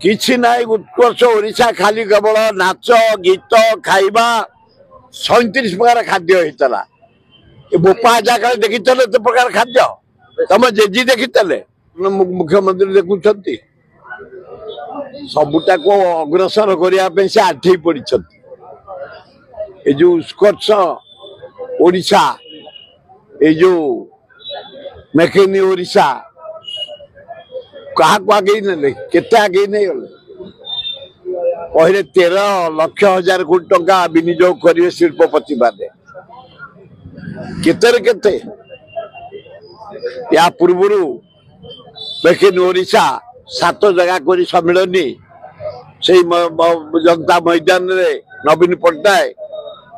किछि नाई उत्कर्ष ओडिशा खाली केवल नाच गीत खाइबा 37 प्रकार खाद्य होता बोपा जगह देखी तो प्रकार खाद्य तुम जेजी देखी मुख्यमंत्री देखुं सबुटा को अग्रसर करने से आठे पड़ी ये जो उत्कर्ष ओडिशा ये जो मेक इन ओडिशा क्या आगे ने केते आगे नहीं गले पहले 13,00,000 कोटी टंका विनियोग करेंगे शिल्पपति मैंने केते या पूर्व मेक इन ओडिशा 7 जगह कर सम्मिलनी से जनता मैदान रे नवीन पट्टनायक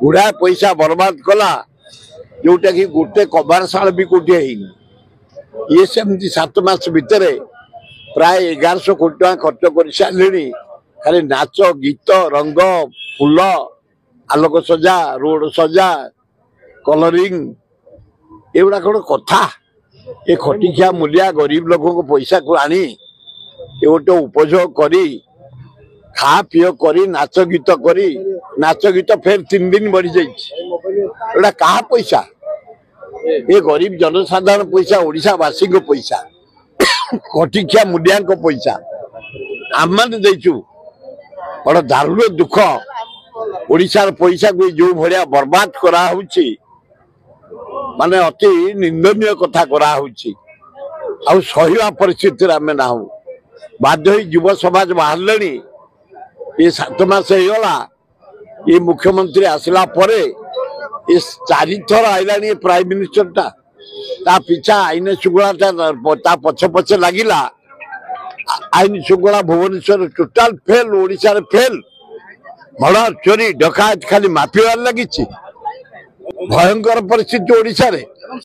गुड़ा पैसा बर्बाद कला जोटा कि गोटे कबारशाला भी कोटे ये सेमती 7 मास भितर प्राय 1100 कोटी टका खर्च कर सारे खाली नाच गीत रंग फूल आलोक सजा रोड सजा कलरिंग एगुड़ा कौन कथा ये खटिखिया मूलिया गरीब लोगों को पैसा को आनी ये गोटे उपयोग करी खा पीओ करी नाच गीत फेर 3 दिन बढ़ी जाइए कहा पैसा ये गरीब जनसाधारण पैसा ओडिशावासी को पैसा कटिखिया मुडिया को पैसा आम देचु बड़ दारुण दुख ओडिशार पैसा को जो भाया बर्बाद करा माने अति निंदनीय कथा करा सहिवा परिस्थिति आम ना बाध्य युव समाज बाहर ये 7 मास होगा ये मुख्यमंत्री आसला परे ये 4 थर आईला प्राइम मिनिस्टर ता पिछा आईन शुक्ला पछे पछे लगिला आईन शुक्ला भुवनेश्वर टोटाल फेल ओडिशा रे फेल बड़ा चोरी डकायत खाली माफियार लगी भयंकर परिस्थिति ओडिशा रे।